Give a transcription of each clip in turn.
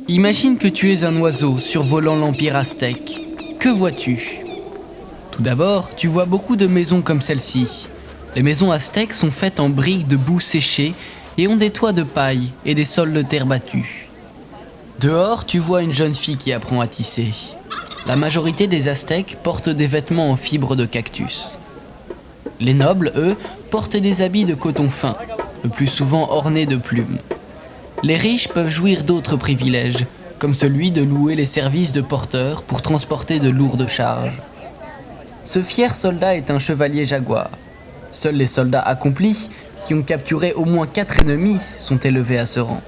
Imagine que tu es un oiseau survolant l'Empire aztèque. Que vois-tu ? Tout d'abord, tu vois beaucoup de maisons comme celle-ci. Les maisons aztèques sont faites en briques de boue séchée et ont des toits de paille et des sols de terre battue. Dehors, tu vois une jeune fille qui apprend à tisser. La majorité des Aztèques portent des vêtements en fibres de cactus. Les nobles, eux, portent des habits de coton fin, le plus souvent ornés de plumes. Les riches peuvent jouir d'autres privilèges, comme celui de louer les services de porteurs pour transporter de lourdes charges. Ce fier soldat est un chevalier jaguar. Seuls les soldats accomplis, qui ont capturé au moins 4 ennemis, sont élevés à ce rang.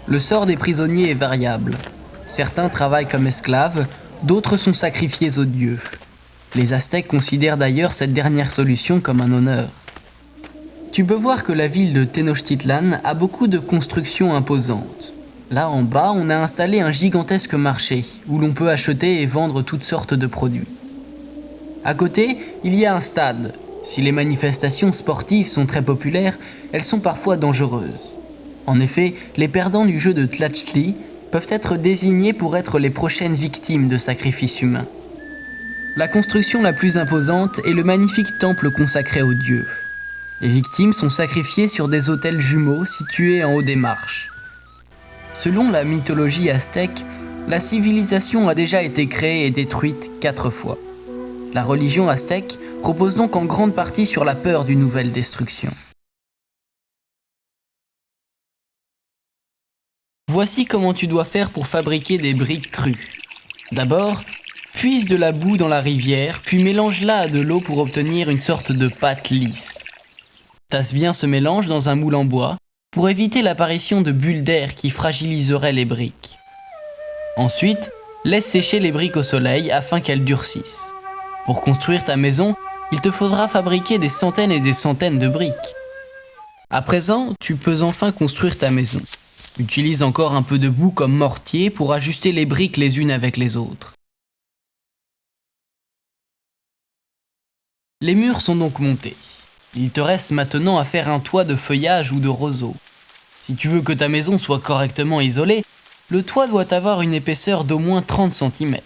Le sort des prisonniers est variable. Certains travaillent comme esclaves, d'autres sont sacrifiés aux dieux. Les Aztèques considèrent d'ailleurs cette dernière solution comme un honneur. Tu peux voir que la ville de Tenochtitlan a beaucoup de constructions imposantes. Là en bas, on a installé un gigantesque marché où l'on peut acheter et vendre toutes sortes de produits. À côté, il y a un stade. Si les manifestations sportives sont très populaires, elles sont parfois dangereuses. En effet, les perdants du jeu de Tlachtli peuvent être désignés pour être les prochaines victimes de sacrifices humains. La construction la plus imposante est le magnifique temple consacré aux dieux. Les victimes sont sacrifiées sur des autels jumeaux situés en haut des marches. Selon la mythologie aztèque, la civilisation a déjà été créée et détruite 4 fois. La religion aztèque repose donc en grande partie sur la peur d'une nouvelle destruction. Voici comment tu dois faire pour fabriquer des briques crues. D'abord, puise de la boue dans la rivière, puis mélange-la à de l'eau pour obtenir une sorte de pâte lisse. Tasse bien ce mélange dans un moule en bois pour éviter l'apparition de bulles d'air qui fragiliseraient les briques. Ensuite, laisse sécher les briques au soleil afin qu'elles durcissent. Pour construire ta maison, il te faudra fabriquer des centaines et des centaines de briques. À présent, tu peux enfin construire ta maison. Utilise encore un peu de boue comme mortier pour ajuster les briques les unes avec les autres. Les murs sont donc montés. Il te reste maintenant à faire un toit de feuillage ou de roseaux. Si tu veux que ta maison soit correctement isolée, le toit doit avoir une épaisseur d'au moins 30 cm.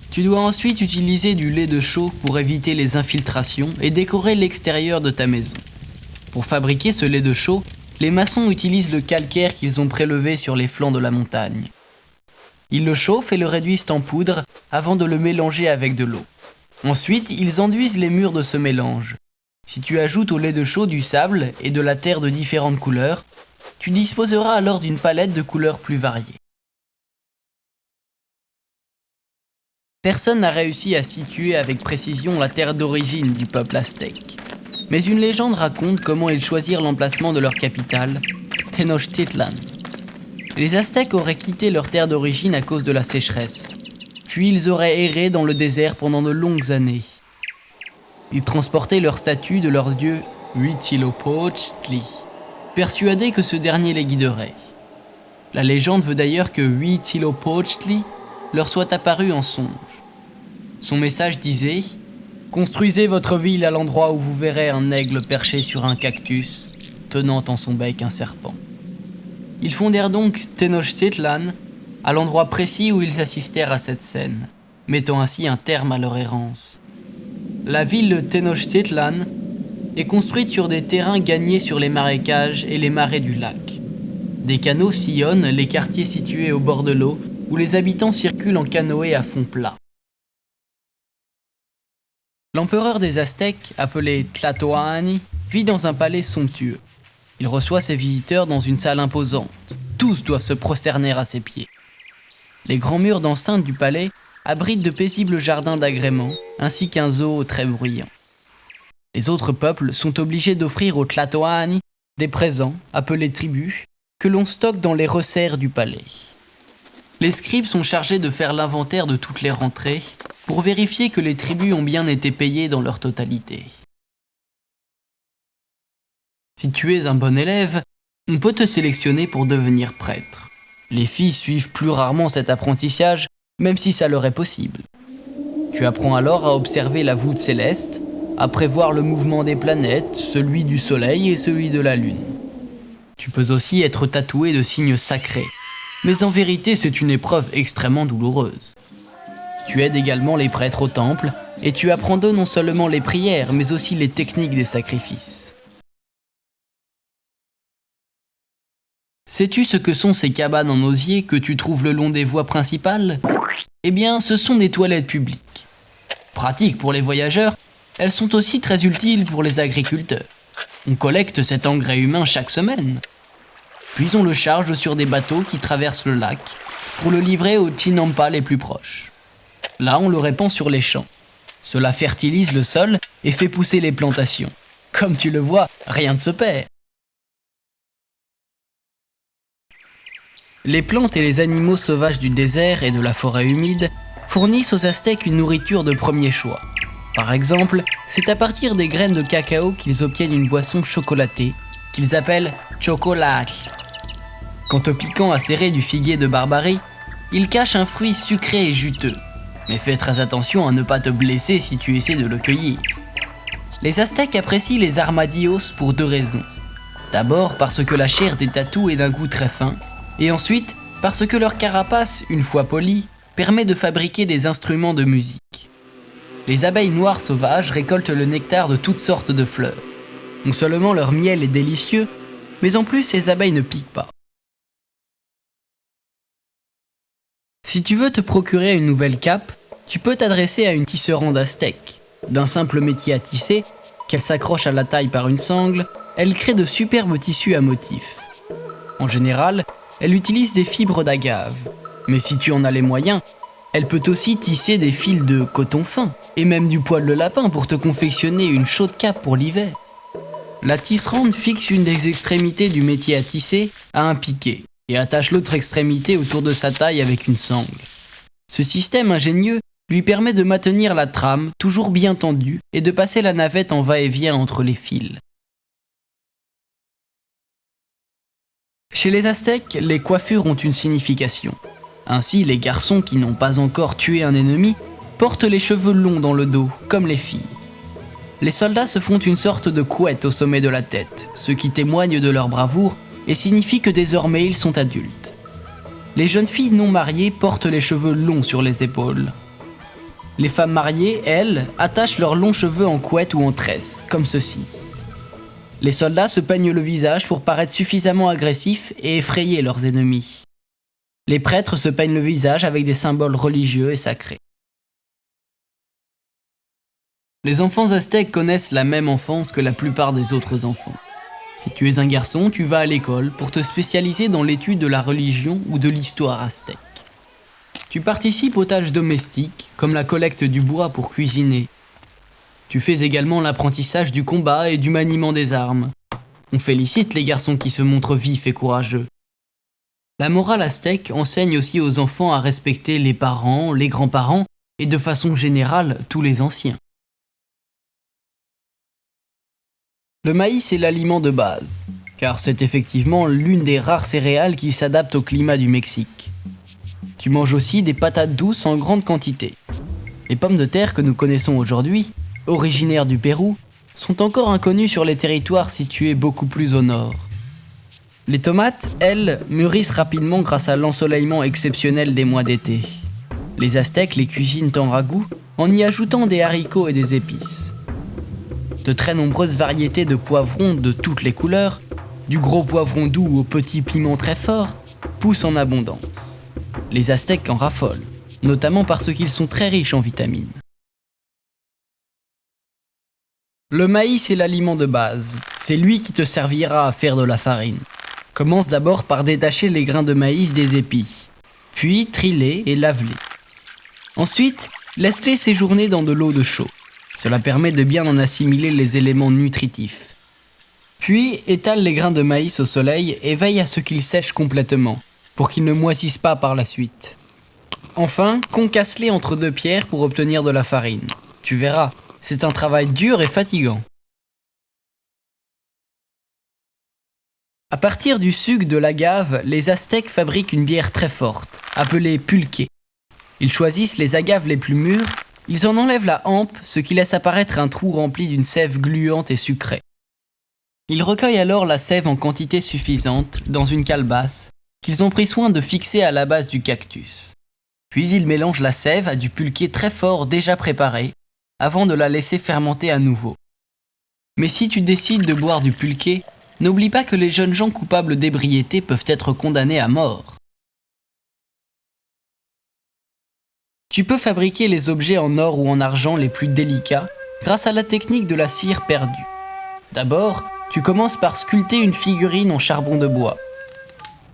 Tu dois ensuite utiliser du lait de chaux pour éviter les infiltrations et décorer l'extérieur de ta maison. Pour fabriquer ce lait de chaux, les maçons utilisent le calcaire qu'ils ont prélevé sur les flancs de la montagne. Ils le chauffent et le réduisent en poudre avant de le mélanger avec de l'eau. Ensuite, ils enduisent les murs de ce mélange. Si tu ajoutes au lait de chaux du sable et de la terre de différentes couleurs, tu disposeras alors d'une palette de couleurs plus variées. Personne n'a réussi à situer avec précision la terre d'origine du peuple aztèque. Mais une légende raconte comment ils choisirent l'emplacement de leur capitale, Tenochtitlan. Les Aztèques auraient quitté leur terre d'origine à cause de la sécheresse. Puis ils auraient erré dans le désert pendant de longues années. Ils transportaient leur statue de leur dieu Huitzilopochtli, persuadés que ce dernier les guiderait. La légende veut d'ailleurs que Huitzilopochtli leur soit apparu en songe. Son message disait « Construisez votre ville à l'endroit où vous verrez un aigle perché sur un cactus, tenant en son bec un serpent. » Ils fondèrent donc Tenochtitlan, à l'endroit précis où ils assistèrent à cette scène, mettant ainsi un terme à leur errance. La ville de Tenochtitlan est construite sur des terrains gagnés sur les marécages et les marais du lac. Des canaux sillonnent les quartiers situés au bord de l'eau, où les habitants circulent en canoë à fond plat. L'empereur des Aztèques, appelé Tlatoani, vit dans un palais somptueux. Il reçoit ses visiteurs dans une salle imposante. Tous doivent se prosterner à ses pieds. Les grands murs d'enceinte du palais abritent de paisibles jardins d'agrément, ainsi qu'un zoo très bruyant. Les autres peuples sont obligés d'offrir aux Tlatoani des présents, appelés tribus, que l'on stocke dans les resserres du palais. Les scribes sont chargés de faire l'inventaire de toutes les rentrées pour vérifier que les tribus ont bien été payées dans leur totalité. Si tu es un bon élève, on peut te sélectionner pour devenir prêtre. Les filles suivent plus rarement cet apprentissage, même si ça leur est possible. Tu apprends alors à observer la voûte céleste, à prévoir le mouvement des planètes, celui du soleil et celui de la lune. Tu peux aussi être tatoué de signes sacrés. mais en vérité c'est une épreuve extrêmement douloureuse. Tu aides également les prêtres au temple, et tu apprends d'eux non seulement les prières, mais aussi les techniques des sacrifices. Sais-tu ce que sont ces cabanes en osier que tu trouves le long des voies principales ? Eh bien, ce sont des toilettes publiques. Pratiques pour les voyageurs, elles sont aussi très utiles pour les agriculteurs. On collecte cet engrais humain chaque semaine. Puis on le charge sur des bateaux qui traversent le lac pour le livrer aux Chinampas les plus proches. Là, on le répand sur les champs. Cela fertilise le sol et fait pousser les plantations. Comme tu le vois, rien ne se perd. Les plantes et les animaux sauvages du désert et de la forêt humide fournissent aux Aztèques une nourriture de premier choix. Par exemple, c'est à partir des graines de cacao qu'ils obtiennent une boisson chocolatée, qu'ils appellent chocolate. Quant au piquant acéré du figuier de Barbarie, il cache un fruit sucré et juteux. Mais fais très attention à ne pas te blesser si tu essaies de le cueillir. Les Aztèques apprécient les armadillos pour deux raisons. D'abord parce que la chair des tatous est d'un goût très fin, et ensuite parce que leur carapace, une fois polie, permet de fabriquer des instruments de musique. Les abeilles noires sauvages récoltent le nectar de toutes sortes de fleurs. Non seulement leur miel est délicieux, mais en plus ces abeilles ne piquent pas. Si tu veux te procurer une nouvelle cape, tu peux t'adresser à une tisserande aztèque. D'un simple métier à tisser, qu'elle s'accroche à la taille par une sangle, elle crée de superbes tissus à motifs. En général, elle utilise des fibres d'agave. Mais si tu en as les moyens, elle peut aussi tisser des fils de coton fin, et même du poil de lapin pour te confectionner une chaude cape pour l'hiver. La tisserande fixe une des extrémités du métier à tisser à un piquet, et attache l'autre extrémité autour de sa taille avec une sangle. Ce système ingénieux lui permet de maintenir la trame toujours bien tendue et de passer la navette en va-et-vient entre les fils. Chez les Aztèques, les coiffures ont une signification. Ainsi, les garçons qui n'ont pas encore tué un ennemi portent les cheveux longs dans le dos, comme les filles. Les soldats se font une sorte de couette au sommet de la tête, ce qui témoigne de leur bravoure et signifie que désormais ils sont adultes. Les jeunes filles non mariées portent les cheveux longs sur les épaules. Les femmes mariées, elles, attachent leurs longs cheveux en couette ou en tresse, comme ceci. Les soldats se peignent le visage pour paraître suffisamment agressifs et effrayer leurs ennemis. Les prêtres se peignent le visage avec des symboles religieux et sacrés. Les enfants aztèques connaissent la même enfance que la plupart des autres enfants. Si tu es un garçon, tu vas à l'école pour te spécialiser dans l'étude de la religion ou de l'histoire aztèque. Tu participes aux tâches domestiques, comme la collecte du bois pour cuisiner. Tu fais également l'apprentissage du combat et du maniement des armes. On félicite les garçons qui se montrent vifs et courageux. La morale aztèque enseigne aussi aux enfants à respecter les parents, les grands-parents et de façon générale tous les anciens. Le maïs est l'aliment de base, car c'est effectivement l'une des rares céréales qui s'adapte au climat du Mexique. Tu manges aussi des patates douces en grande quantité. Les pommes de terre que nous connaissons aujourd'hui, originaires du Pérou, sont encore inconnues sur les territoires situés beaucoup plus au nord. Les tomates, elles, mûrissent rapidement grâce à l'ensoleillement exceptionnel des mois d'été. Les Aztèques les cuisinent en ragoût en y ajoutant des haricots et des épices. De très nombreuses variétés de poivrons de toutes les couleurs, du gros poivron doux au petit piment très fort, poussent en abondance. Les Aztèques en raffolent, notamment parce qu'ils sont très riches en vitamines. Le maïs est l'aliment de base, c'est lui qui te servira à faire de la farine. Commence d'abord par détacher les grains de maïs des épis, puis trie-les et lave-les. Ensuite, laisse-les séjourner dans de l'eau de chaux. Cela permet de bien en assimiler les éléments nutritifs. Puis, étale les grains de maïs au soleil et veille à ce qu'ils sèchent complètement, pour qu'ils ne moisissent pas par la suite. Enfin, concasse-les entre deux pierres pour obtenir de la farine. Tu verras, c'est un travail dur et fatigant. À partir du suc de l'agave, les Aztèques fabriquent une bière très forte, appelée pulque. Ils choisissent les agaves les plus mûres, ils en enlèvent la hampe, ce qui laisse apparaître un trou rempli d'une sève gluante et sucrée. Ils recueillent alors la sève en quantité suffisante dans une calebasse, qu'ils ont pris soin de fixer à la base du cactus. Puis ils mélangent la sève à du pulqué très fort déjà préparé, avant de la laisser fermenter à nouveau. Mais si tu décides de boire du pulqué, n'oublie pas que les jeunes gens coupables d'ébriété peuvent être condamnés à mort. Tu peux fabriquer les objets en or ou en argent les plus délicats grâce à la technique de la cire perdue. D'abord, tu commences par sculpter une figurine en charbon de bois.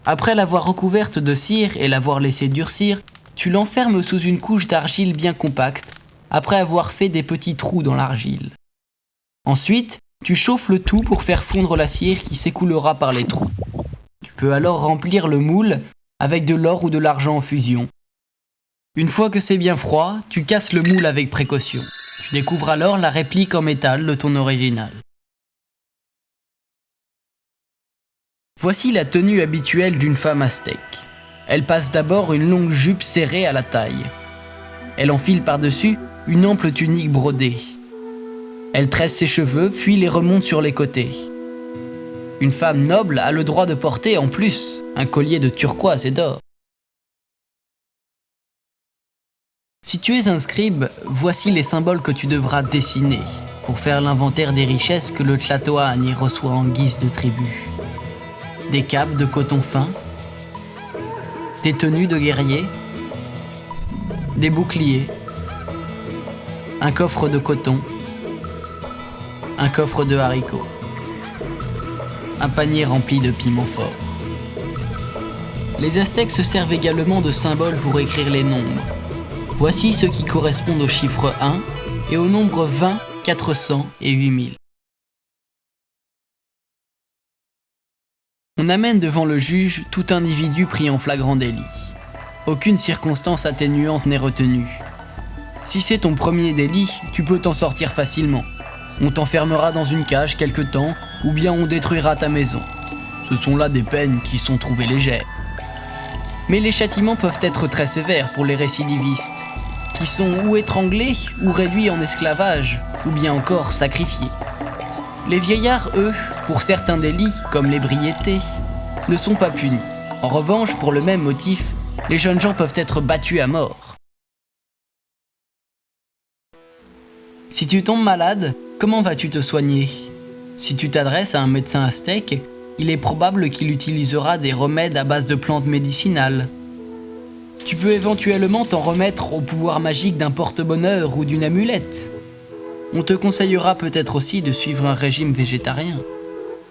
Après l'avoir recouverte de cire et l'avoir laissée durcir, tu l'enfermes sous une couche d'argile bien compacte, après avoir fait des petits trous dans l'argile. Ensuite, tu chauffes le tout pour faire fondre la cire qui s'écoulera par les trous. Tu peux alors remplir le moule avec de l'or ou de l'argent en fusion. Une fois que c'est bien froid, tu casses le moule avec précaution. Tu découvres alors la réplique en métal de ton original. Voici la tenue habituelle d'une femme aztèque. Elle passe d'abord une longue jupe serrée à la taille. Elle enfile par-dessus une ample tunique brodée. Elle tresse ses cheveux puis les remonte sur les côtés. Une femme noble a le droit de porter en plus un collier de turquoise et d'or. Si tu es un scribe, voici les symboles que tu devras dessiner pour faire l'inventaire des richesses que le Tlatoani reçoit en guise de tribut. Des capes de coton fin, des tenues de guerrier, des boucliers, un coffre de coton, un coffre de haricots, un panier rempli de piments forts. Les Aztèques se servent également de symboles pour écrire les nombres. Voici ceux qui correspondent au chiffre 1 et aux nombres 20, 400 et 8000. On amène devant le juge tout individu pris en flagrant délit. Aucune circonstance atténuante n'est retenue. Si c'est ton premier délit, tu peux t'en sortir facilement. On t'enfermera dans une cage quelque temps, ou bien on détruira ta maison. Ce sont là des peines qui sont trouvées légères. Mais les châtiments peuvent être très sévères pour les récidivistes, qui sont ou étranglés, ou réduits en esclavage, ou bien encore sacrifiés. Les vieillards, eux, pour certains délits, comme l'ébriété, ne sont pas punis. En revanche, pour le même motif, les jeunes gens peuvent être battus à mort. Si tu tombes malade, comment vas-tu te soigner? Si tu t'adresses à un médecin aztèque, il est probable qu'il utilisera des remèdes à base de plantes médicinales. Tu peux éventuellement t'en remettre au pouvoir magique d'un porte-bonheur ou d'une amulette. On te conseillera peut-être aussi de suivre un régime végétarien.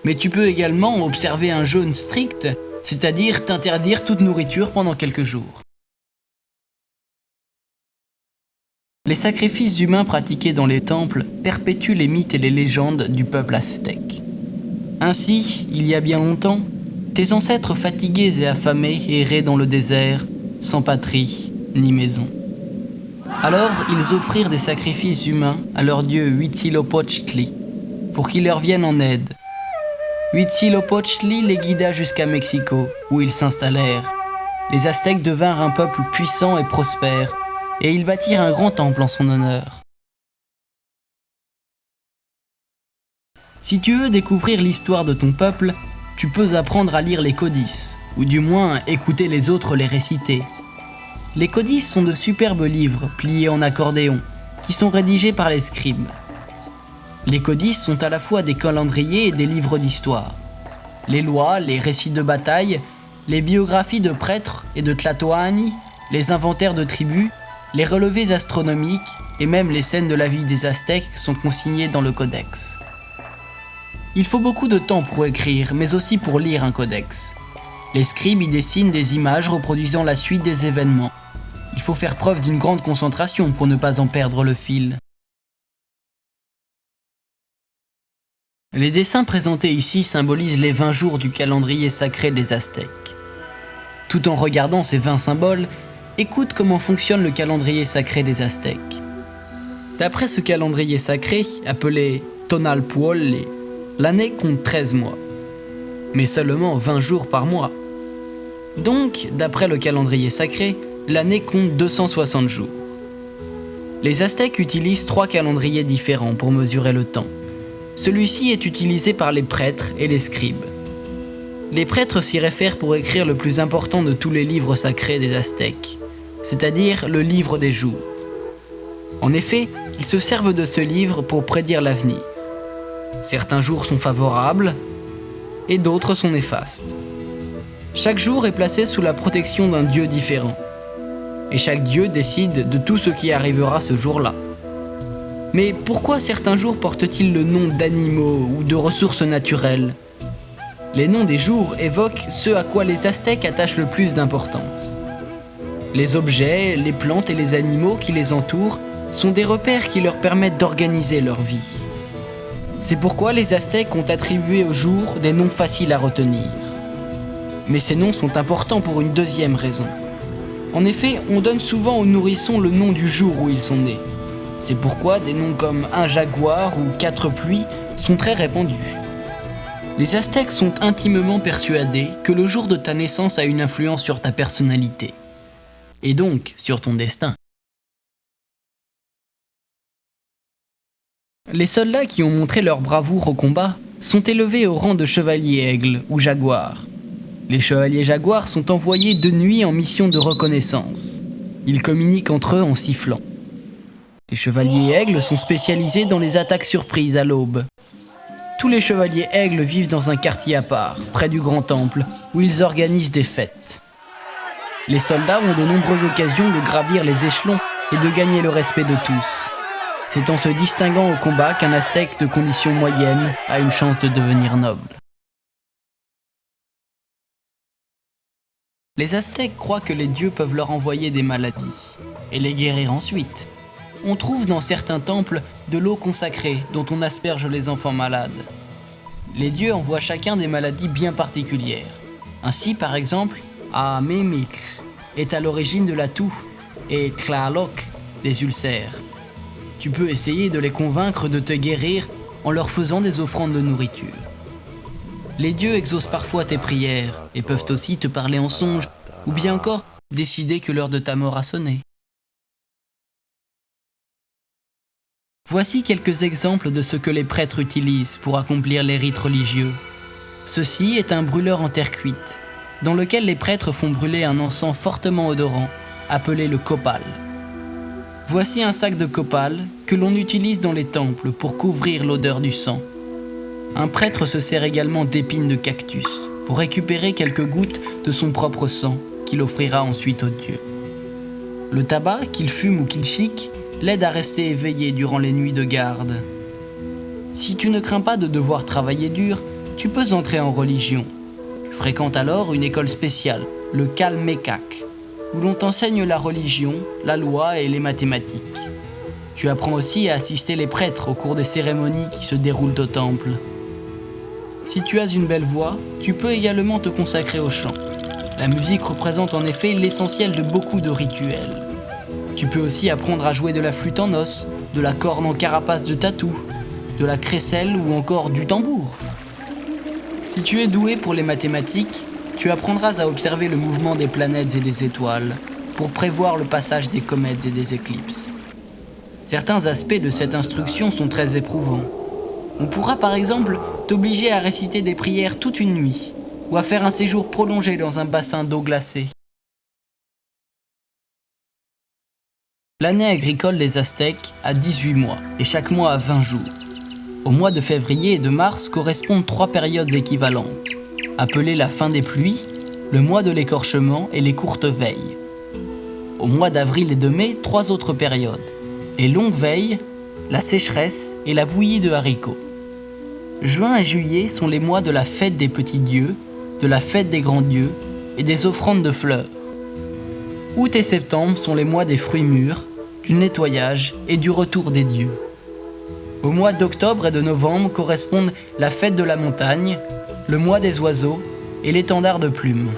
Mais tu peux également observer un jeûne strict, c'est-à-dire t'interdire toute nourriture pendant quelques jours. Les sacrifices humains pratiqués dans les temples perpétuent les mythes et les légendes du peuple aztèque. Ainsi, il y a bien longtemps, tes ancêtres fatigués et affamés erraient dans le désert, sans patrie ni maison. Alors, ils offrirent des sacrifices humains à leur dieu Huitzilopochtli, pour qu'il leur vienne en aide. Huitzilopochtli les guida jusqu'à Mexico, où ils s'installèrent. Les Aztèques devinrent un peuple puissant et prospère, et ils bâtirent un grand temple en son honneur. Si tu veux découvrir l'histoire de ton peuple, tu peux apprendre à lire les codices, ou du moins écouter les autres les réciter. Les codices sont de superbes livres pliés en accordéon, qui sont rédigés par les scribes. Les codices sont à la fois des calendriers et des livres d'histoire. Les lois, les récits de bataille, les biographies de prêtres et de Tlatoani, les inventaires de tribus, les relevés astronomiques et même les scènes de la vie des Aztèques sont consignés dans le codex. Il faut beaucoup de temps pour écrire, mais aussi pour lire un codex. Les scribes y dessinent des images reproduisant la suite des événements. Il faut faire preuve d'une grande concentration pour ne pas en perdre le fil. Les dessins présentés ici symbolisent les 20 jours du calendrier sacré des Aztèques. Tout en regardant ces 20 symboles, écoute comment fonctionne le calendrier sacré des Aztèques. D'après ce calendrier sacré, appelé Tonalpuolli, l'année compte 13 mois, mais seulement 20 jours par mois. Donc, d'après le calendrier sacré, l'année compte 260 jours. Les Aztèques utilisent 3 calendriers différents pour mesurer le temps. Celui-ci est utilisé par les prêtres et les scribes. Les prêtres s'y réfèrent pour écrire le plus important de tous les livres sacrés des Aztèques, c'est-à-dire le livre des jours. En effet, ils se servent de ce livre pour prédire l'avenir. Certains jours sont favorables et d'autres sont néfastes. Chaque jour est placé sous la protection d'un dieu différent. Et chaque dieu décide de tout ce qui arrivera ce jour-là. Mais pourquoi certains jours portent-ils le nom d'animaux ou de ressources naturelles ? Les noms des jours évoquent ce à quoi les Aztèques attachent le plus d'importance. Les objets, les plantes et les animaux qui les entourent sont des repères qui leur permettent d'organiser leur vie. C'est pourquoi les Aztèques ont attribué aux jours des noms faciles à retenir. Mais ces noms sont importants pour une deuxième raison. En effet, on donne souvent aux nourrissons le nom du jour où ils sont nés. C'est pourquoi des noms comme un jaguar ou 4 pluies sont très répandus. Les Aztèques sont intimement persuadés que le jour de ta naissance a une influence sur ta personnalité, et donc sur ton destin. Les soldats qui ont montré leur bravoure au combat sont élevés au rang de chevaliers aigles ou jaguars. Les chevaliers jaguars sont envoyés de nuit en mission de reconnaissance. Ils communiquent entre eux en sifflant. Les chevaliers aigles sont spécialisés dans les attaques surprises à l'aube. Tous les chevaliers aigles vivent dans un quartier à part, près du grand temple, où ils organisent des fêtes. Les soldats ont de nombreuses occasions de gravir les échelons et de gagner le respect de tous. C'est en se distinguant au combat qu'un Aztèque de condition moyenne a une chance de devenir noble. Les Aztèques croient que les dieux peuvent leur envoyer des maladies et les guérir ensuite. On trouve dans certains temples de l'eau consacrée dont on asperge les enfants malades. Les dieux envoient chacun des maladies bien particulières. Ainsi, par exemple, Amemitl est à l'origine de la toux et Tlaloc des ulcères. Tu peux essayer de les convaincre de te guérir en leur faisant des offrandes de nourriture. Les dieux exaucent parfois tes prières et peuvent aussi te parler en songe, ou bien encore décider que l'heure de ta mort a sonné. Voici quelques exemples de ce que les prêtres utilisent pour accomplir les rites religieux. Ceci est un brûleur en terre cuite, dans lequel les prêtres font brûler un encens fortement odorant, appelé le copal. Voici un sac de copal que l'on utilise dans les temples pour couvrir l'odeur du sang. Un prêtre se sert également d'épines de cactus pour récupérer quelques gouttes de son propre sang qu'il offrira ensuite aux dieux. Le tabac, qu'il fume ou qu'il chique, l'aide à rester éveillé durant les nuits de garde. Si tu ne crains pas de devoir travailler dur, tu peux entrer en religion. Tu fréquentes alors une école spéciale, le Calmecac, où l'on t'enseigne la religion, la loi et les mathématiques. Tu apprends aussi à assister les prêtres au cours des cérémonies qui se déroulent au temple. Si tu as une belle voix, tu peux également te consacrer au chant. La musique représente en effet l'essentiel de beaucoup de rituels. Tu peux aussi apprendre à jouer de la flûte en os, de la corne en carapace de tatou, de la crécelle ou encore du tambour. Si tu es doué pour les mathématiques, tu apprendras à observer le mouvement des planètes et des étoiles pour prévoir le passage des comètes et des éclipses. Certains aspects de cette instruction sont très éprouvants. On pourra par exemple t'obliger à réciter des prières toute une nuit ou à faire un séjour prolongé dans un bassin d'eau glacée. L'année agricole des Aztèques a 18 mois et chaque mois a 20 jours. Au mois de février et de mars correspondent 3 périodes équivalentes, appelées la fin des pluies, le mois de l'écorchement et les courtes veilles. Au mois d'avril et de mai, 3 autres périodes, les longues veilles, la sécheresse et la bouillie de haricots. Juin et juillet sont les mois de la fête des petits dieux, de la fête des grands dieux et des offrandes de fleurs. Août et septembre sont les mois des fruits mûrs, du nettoyage et du retour des dieux. Au mois d'octobre et de novembre correspondent la fête de la montagne, le mois des oiseaux et l'étendard de plumes.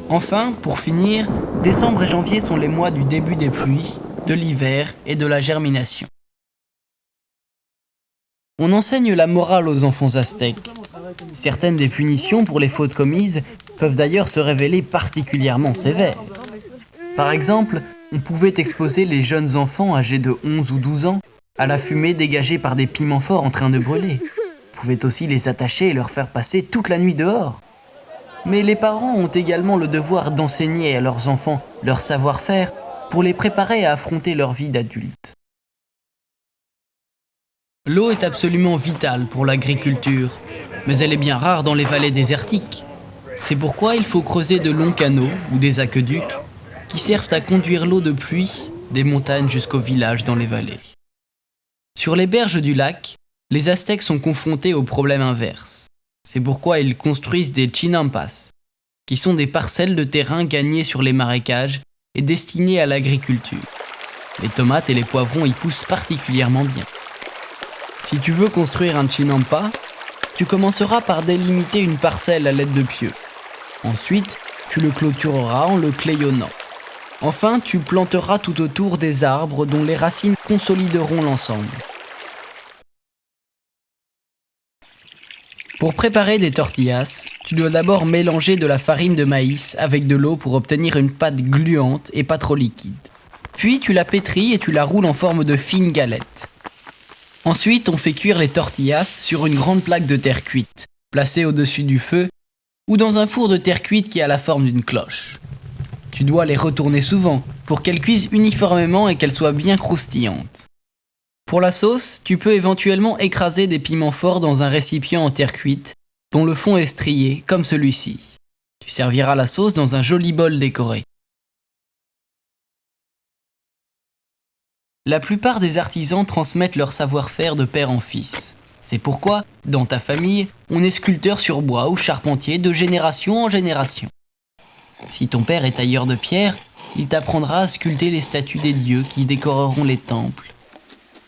Enfin, pour finir, décembre et janvier sont les mois du début des pluies, de l'hiver et de la germination. On enseigne la morale aux enfants aztèques. Certaines des punitions pour les fautes commises peuvent d'ailleurs se révéler particulièrement sévères. Par exemple, on pouvait exposer les jeunes enfants âgés de 11 ou 12 ans à la fumée dégagée par des piments forts en train de brûler. On pouvait aussi les attacher et leur faire passer toute la nuit dehors. Mais les parents ont également le devoir d'enseigner à leurs enfants leur savoir-faire pour les préparer à affronter leur vie d'adulte. L'eau est absolument vitale pour l'agriculture, mais elle est bien rare dans les vallées désertiques. C'est pourquoi il faut creuser de longs canaux ou des aqueducs qui servent à conduire l'eau de pluie des montagnes jusqu'aux villages dans les vallées. Sur les berges du lac, les Aztèques sont confrontés au problème inverse. C'est pourquoi ils construisent des chinampas, qui sont des parcelles de terrain gagnées sur les marécages et destinées à l'agriculture. Les tomates et les poivrons y poussent particulièrement bien. Si tu veux construire un chinampa, tu commenceras par délimiter une parcelle à l'aide de pieux. Ensuite, tu le clôtureras en le clayonnant. Enfin, tu planteras tout autour des arbres dont les racines consolideront l'ensemble. Pour préparer des tortillas, tu dois d'abord mélanger de la farine de maïs avec de l'eau pour obtenir une pâte gluante et pas trop liquide. Puis tu la pétris et tu la roules en forme de fines galettes. Ensuite, on fait cuire les tortillas sur une grande plaque de terre cuite, placée au-dessus du feu, ou dans un four de terre cuite qui a la forme d'une cloche. Tu dois les retourner souvent pour qu'elles cuisent uniformément et qu'elles soient bien croustillantes. Pour la sauce, tu peux éventuellement écraser des piments forts dans un récipient en terre cuite, dont le fond est strié, comme celui-ci. Tu serviras la sauce dans un joli bol décoré. La plupart des artisans transmettent leur savoir-faire de père en fils. C'est pourquoi, dans ta famille, on est sculpteur sur bois ou charpentier de génération en génération. Si ton père est tailleur de pierre, il t'apprendra à sculpter les statues des dieux qui décoreront les temples.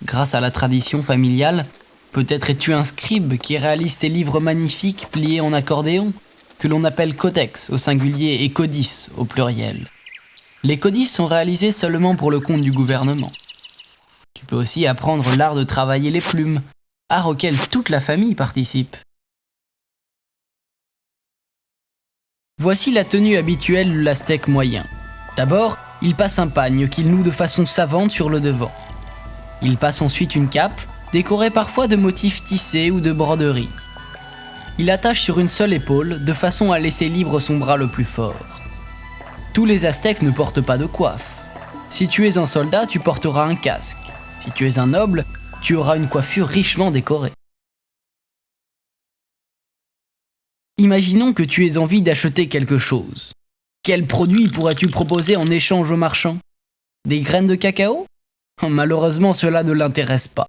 Grâce à la tradition familiale, peut-être es-tu un scribe qui réalise tes livres magnifiques pliés en accordéon, que l'on appelle codex au singulier et codices au pluriel. Les codices sont réalisés seulement pour le compte du gouvernement. Tu peux aussi apprendre l'art de travailler les plumes, art auquel toute la famille participe. Voici la tenue habituelle de l'Aztèque moyen. D'abord, il passe un pagne qu'il noue de façon savante sur le devant. Il passe ensuite une cape, décorée parfois de motifs tissés ou de broderies. Il attache sur une seule épaule, de façon à laisser libre son bras le plus fort. Tous les Aztèques ne portent pas de coiffe. Si tu es un soldat, tu porteras un casque. Si tu es un noble, tu auras une coiffure richement décorée. Imaginons que tu aies envie d'acheter quelque chose. Quel produit pourrais-tu proposer en échange au marchand? Des graines de cacao? Malheureusement, cela ne l'intéresse pas.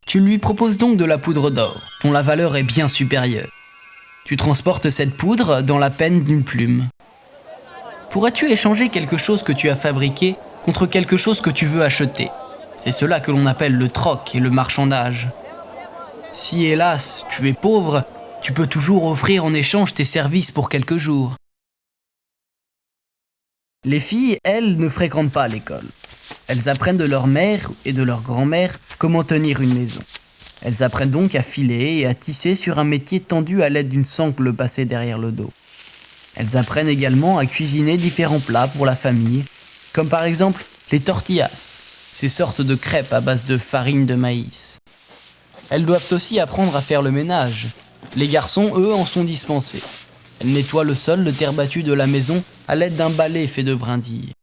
Tu lui proposes donc de la poudre d'or, dont la valeur est bien supérieure. Tu transportes cette poudre dans la peine d'une plume. Pourrais-tu échanger quelque chose que tu as fabriqué contre quelque chose que tu veux acheter? C'est cela que l'on appelle le troc et le marchandage. Si hélas, tu es pauvre, tu peux toujours offrir en échange tes services pour quelques jours. Les filles, elles, ne fréquentent pas l'école. Elles apprennent de leur mère et de leur grand-mère comment tenir une maison. Elles apprennent donc à filer et à tisser sur un métier tendu à l'aide d'une sangle passée derrière le dos. Elles apprennent également à cuisiner différents plats pour la famille, comme par exemple les tortillas, ces sortes de crêpes à base de farine de maïs. Elles doivent aussi apprendre à faire le ménage. Les garçons, eux, en sont dispensés. Elles nettoient le sol de terre battue de la maison à l'aide d'un balai fait de brindilles.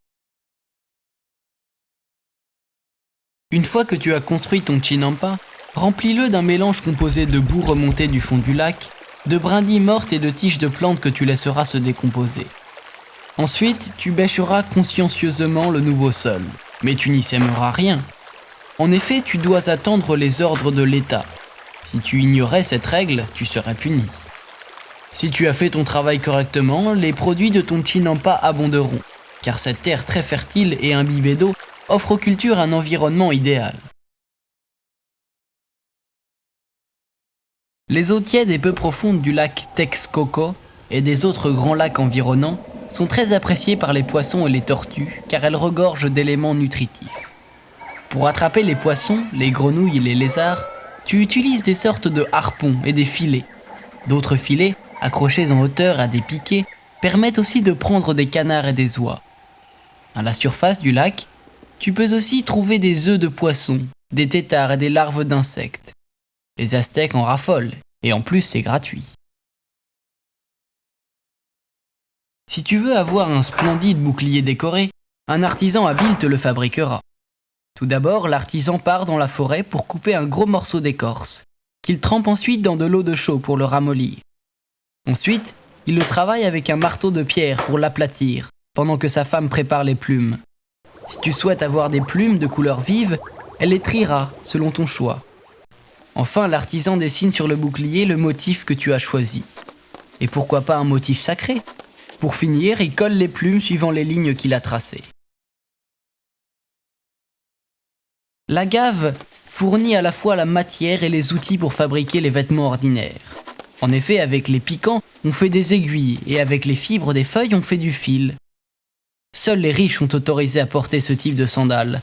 Une fois que tu as construit ton chinampa, remplis-le d'un mélange composé de boue remontée du fond du lac, de brindilles mortes et de tiges de plantes que tu laisseras se décomposer. Ensuite, tu bêcheras consciencieusement le nouveau sol, mais tu n'y sèmeras rien. En effet, tu dois attendre les ordres de l'État. Si tu ignorais cette règle, tu serais puni. Si tu as fait ton travail correctement, les produits de ton chinampa abonderont, car cette terre très fertile et imbibée d'eau offre aux cultures un environnement idéal. Les eaux tièdes et peu profondes du lac Texcoco et des autres grands lacs environnants sont très appréciées par les poissons et les tortues car elles regorgent d'éléments nutritifs. Pour attraper les poissons, les grenouilles et les lézards, tu utilises des sortes de harpons et des filets. D'autres filets, accrochés en hauteur à des piquets, permettent aussi de prendre des canards et des oies. À la surface du lac, tu peux aussi trouver des œufs de poissons, des têtards et des larves d'insectes. Les Aztèques en raffolent, et en plus c'est gratuit. Si tu veux avoir un splendide bouclier décoré, un artisan habile te le fabriquera. Tout d'abord, l'artisan part dans la forêt pour couper un gros morceau d'écorce, qu'il trempe ensuite dans de l'eau de chaux pour le ramollir. Ensuite, il le travaille avec un marteau de pierre pour l'aplatir, pendant que sa femme prépare les plumes. Si tu souhaites avoir des plumes de couleur vive, elle les triera selon ton choix. Enfin, l'artisan dessine sur le bouclier le motif que tu as choisi. Et pourquoi pas un motif sacré? Pour finir, il colle les plumes suivant les lignes qu'il a tracées. La gave fournit à la fois la matière et les outils pour fabriquer les vêtements ordinaires. En effet, avec les piquants, on fait des aiguilles et avec les fibres des feuilles, on fait du fil. Seuls les riches sont autorisés à porter ce type de sandales.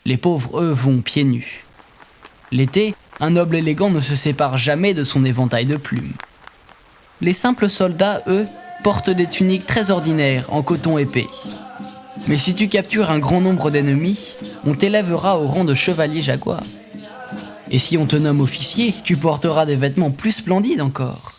Les pauvres, eux, vont pieds nus. L'été, un noble élégant ne se sépare jamais de son éventail de plumes. Les simples soldats, eux, portent des tuniques très ordinaires en coton épais. Mais si tu captures un grand nombre d'ennemis, on t'élèvera au rang de chevalier jaguar. Et si on te nomme officier, tu porteras des vêtements plus splendides encore.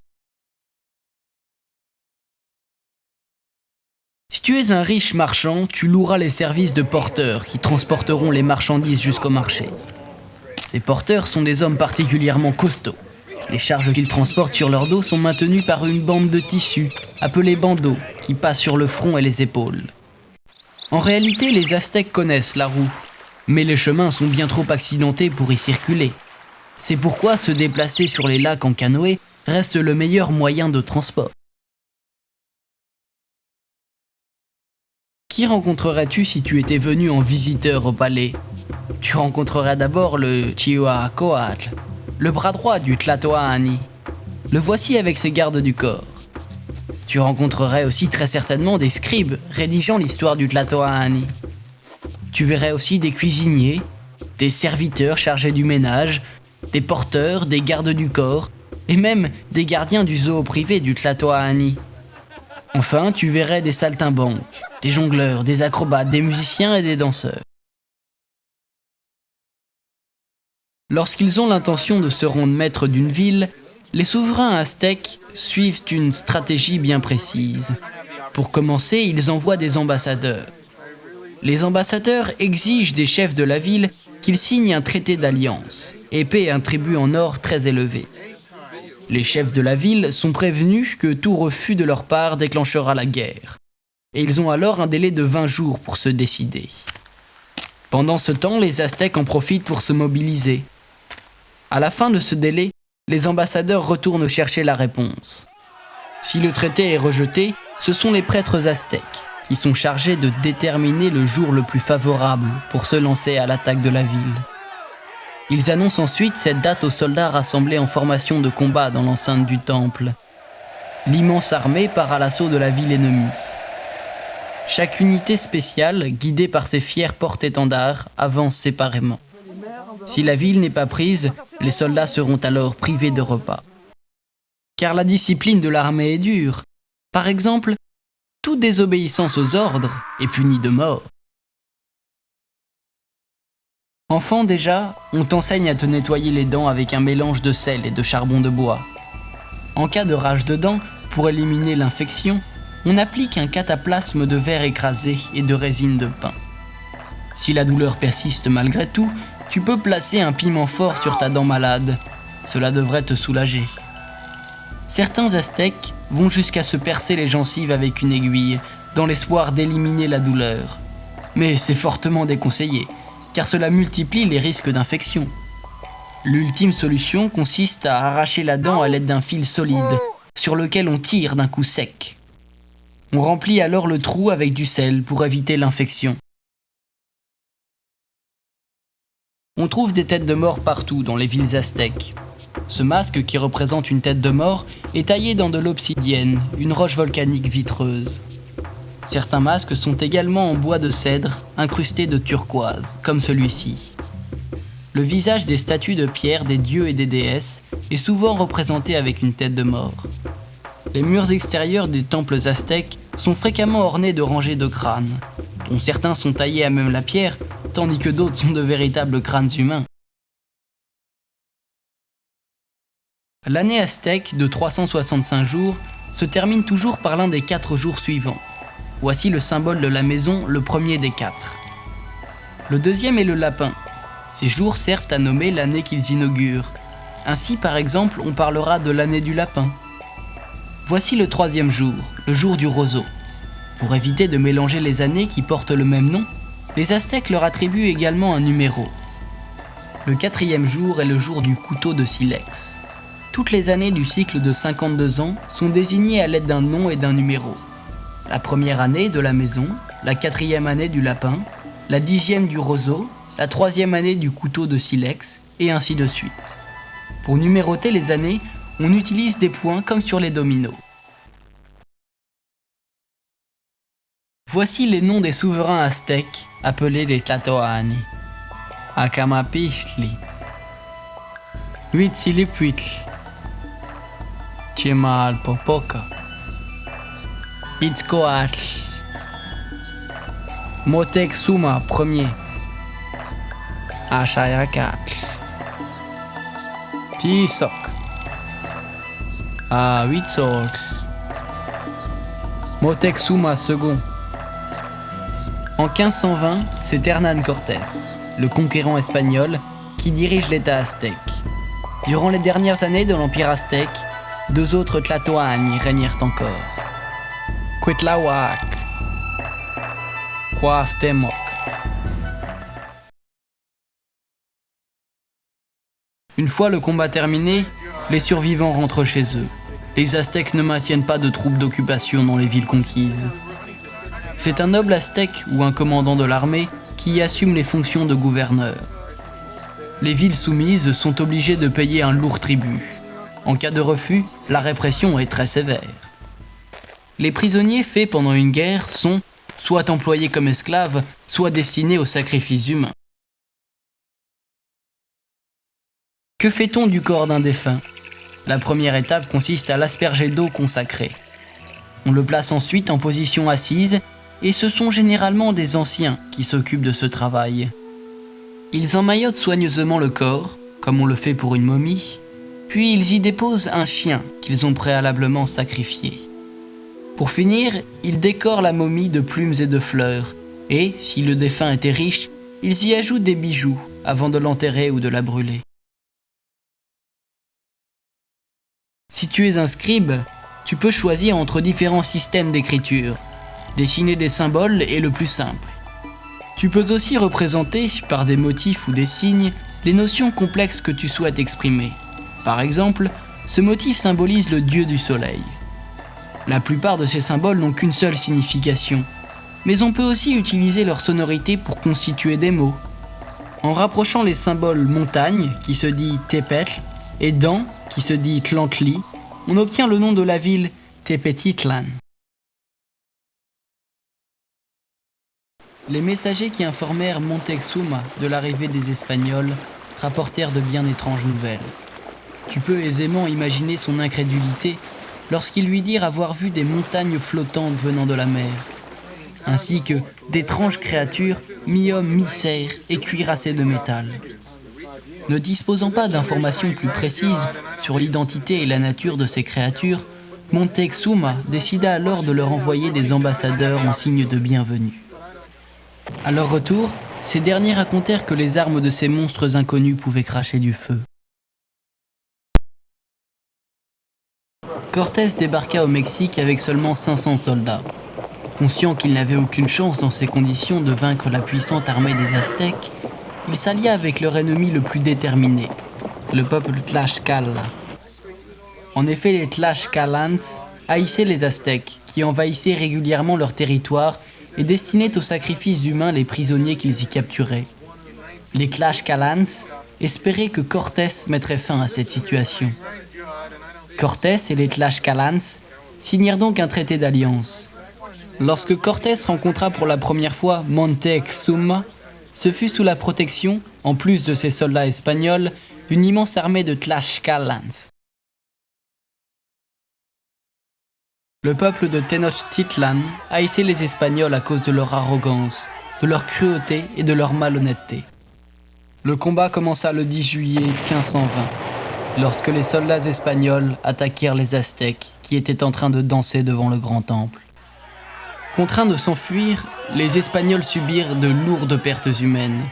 Si tu es un riche marchand, tu loueras les services de porteurs qui transporteront les marchandises jusqu'au marché. Ces porteurs sont des hommes particulièrement costauds. Les charges qu'ils transportent sur leur dos sont maintenues par une bande de tissu, appelée bandeau, qui passe sur le front et les épaules. En réalité, les Aztèques connaissent la roue, mais les chemins sont bien trop accidentés pour y circuler. C'est pourquoi se déplacer sur les lacs en canoë reste le meilleur moyen de transport. Qui rencontrerais-tu si tu étais venu en visiteur au palais? Tu rencontrerais d'abord le Cihuacoatl, le bras droit du Tlatoani. Le voici avec ses gardes du corps. Tu rencontrerais aussi très certainement des scribes rédigeant l'histoire du Tlatoani. Tu verrais aussi des cuisiniers, des serviteurs chargés du ménage, des porteurs, des gardes du corps, et même des gardiens du zoo privé du Tlatoani. Enfin, tu verrais des saltimbanques, des jongleurs, des acrobates, des musiciens et des danseurs. Lorsqu'ils ont l'intention de se rendre maîtres d'une ville, les souverains aztèques suivent une stratégie bien précise. Pour commencer, ils envoient des ambassadeurs. Les ambassadeurs exigent des chefs de la ville qu'ils signent un traité d'alliance et paient un tribut en or très élevé. Les chefs de la ville sont prévenus que tout refus de leur part déclenchera la guerre, et ils ont alors un délai de 20 jours pour se décider. Pendant ce temps, les Aztèques en profitent pour se mobiliser. À la fin de ce délai, les ambassadeurs retournent chercher la réponse. Si le traité est rejeté, ce sont les prêtres aztèques qui sont chargés de déterminer le jour le plus favorable pour se lancer à l'attaque de la ville. Ils annoncent ensuite cette date aux soldats rassemblés en formation de combat dans l'enceinte du temple. L'immense armée part à l'assaut de la ville ennemie. Chaque unité spéciale, guidée par ses fiers porte-étendards, avance séparément. Si la ville n'est pas prise, les soldats seront alors privés de repas. Car la discipline de l'armée est dure. Par exemple, toute désobéissance aux ordres est punie de mort. Enfant déjà, on t'enseigne à te nettoyer les dents avec un mélange de sel et de charbon de bois. En cas de rage de dents, pour éliminer l'infection, on applique un cataplasme de verre écrasé et de résine de pin. Si la douleur persiste malgré tout, tu peux placer un piment fort sur ta dent malade. Cela devrait te soulager. Certains Aztèques vont jusqu'à se percer les gencives avec une aiguille, dans l'espoir d'éliminer la douleur. Mais c'est fortement déconseillé, car cela multiplie les risques d'infection. L'ultime solution consiste à arracher la dent à l'aide d'un fil solide, sur lequel on tire d'un coup sec. On remplit alors le trou avec du sel pour éviter l'infection. On trouve des têtes de mort partout dans les villes aztèques. Ce masque, qui représente une tête de mort, est taillé dans de l'obsidienne, une roche volcanique vitreuse. Certains masques sont également en bois de cèdre, incrustés de turquoise, comme celui-ci. Le visage des statues de pierre des dieux et des déesses est souvent représenté avec une tête de mort. Les murs extérieurs des temples aztèques sont fréquemment ornés de rangées de crânes, dont certains sont taillés à même la pierre, tandis que d'autres sont de véritables crânes humains. L'année aztèque de 365 jours se termine toujours par l'un des 4 jours suivants, Voici le symbole de la maison, le premier des 4. Le deuxième est le lapin. Ces jours servent à nommer l'année qu'ils inaugurent. Ainsi, par exemple, on parlera de l'année du lapin. Voici le troisième jour, le jour du roseau. Pour éviter de mélanger les années qui portent le même nom, les Aztèques leur attribuent également un numéro. Le quatrième jour est le jour du couteau de silex. Toutes les années du cycle de 52 ans sont désignées à l'aide d'un nom et d'un numéro. La première année de la maison, la quatrième année du lapin, la 10e du roseau, la 3e année du couteau de silex, et ainsi de suite. Pour numéroter les années, on utilise des points comme sur les dominos. Voici les noms des souverains aztèques appelés les Tlatoani. Acamapixtli, Huitzilipuitl, Chimalpopoca, Itzcoatl, Moctezuma Ier, Axayacatl, Tizoc, Huitzotl, Moctezuma II. En 1520, c'est Hernán Cortés, le conquérant espagnol, qui dirige l'État aztèque. Durant les dernières années de l'Empire aztèque, 2 autres Tlatoani régnèrent encore. Cuitlahuac, Cuauhtémoc. Une fois le combat terminé, les survivants rentrent chez eux. Les Aztèques ne maintiennent pas de troupes d'occupation dans les villes conquises. C'est un noble aztèque ou un commandant de l'armée qui assume les fonctions de gouverneur. Les villes soumises sont obligées de payer un lourd tribut. En cas de refus, la répression est très sévère. Les prisonniers faits pendant une guerre sont soit employés comme esclaves, soit destinés au sacrifice humain. Que fait-on du corps d'un défunt ? La première étape consiste à l'asperger d'eau consacrée. On le place ensuite en position assise et ce sont généralement des anciens qui s'occupent de ce travail. Ils emmaillotent soigneusement le corps, comme on le fait pour une momie, puis ils y déposent un chien qu'ils ont préalablement sacrifié. Pour finir, ils décorent la momie de plumes et de fleurs, et, si le défunt était riche, ils y ajoutent des bijoux avant de l'enterrer ou de la brûler. Si tu es un scribe, tu peux choisir entre différents systèmes d'écriture. Dessiner des symboles est le plus simple. Tu peux aussi représenter, par des motifs ou des signes, les notions complexes que tu souhaites exprimer. Par exemple, ce motif symbolise le dieu du soleil. La plupart de ces symboles n'ont qu'une seule signification, mais on peut aussi utiliser leur sonorité pour constituer des mots. En rapprochant les symboles montagne, qui se dit Tepetl, et dent, qui se dit Tlantli, on obtient le nom de la ville Tepetitlan. Les messagers qui informèrent Moctezuma de l'arrivée des Espagnols rapportèrent de bien étranges nouvelles. Tu peux aisément imaginer son incrédulité lorsqu'ils lui dirent avoir vu des montagnes flottantes venant de la mer, ainsi que d'étranges créatures, mi-hommes, mi-cerfs et cuirassés de métal. Ne disposant pas d'informations plus précises sur l'identité et la nature de ces créatures, Moctezuma décida alors de leur envoyer des ambassadeurs en signe de bienvenue. À leur retour, ces derniers racontèrent que les armes de ces monstres inconnus pouvaient cracher du feu. Cortés débarqua au Mexique avec seulement 500 soldats. Conscient qu'il n'avait aucune chance dans ces conditions de vaincre la puissante armée des Aztèques, il s'allia avec leur ennemi le plus déterminé, le peuple Tlaxcala. En effet, les Tlaxcalans haïssaient les Aztèques, qui envahissaient régulièrement leur territoire et destinaient au sacrifice humain les prisonniers qu'ils y capturaient. Les Tlaxcalans espéraient que Cortés mettrait fin à cette situation. Cortés et les Tlaxcalans signèrent donc un traité d'alliance. Lorsque Cortés rencontra pour la première fois Moctezuma, ce fut sous la protection, en plus de ses soldats espagnols, d'une immense armée de Tlaxcalans. Le peuple de Tenochtitlan haïssait les Espagnols à cause de leur arrogance, de leur cruauté et de leur malhonnêteté. Le combat commença le 10 juillet 1520, lorsque les soldats espagnols attaquèrent les Aztèques qui étaient en train de danser devant le grand temple. Contraints de s'enfuir, les Espagnols subirent de lourdes pertes humaines.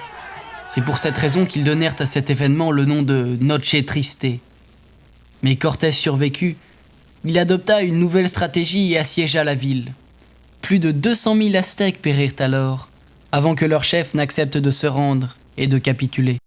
C'est pour cette raison qu'ils donnèrent à cet événement le nom de Noche Triste. Mais Cortés survécut. Il adopta une nouvelle stratégie et assiégea la ville. Plus de 200 000 Aztèques périrent alors, avant que leur chef n'accepte de se rendre et de capituler.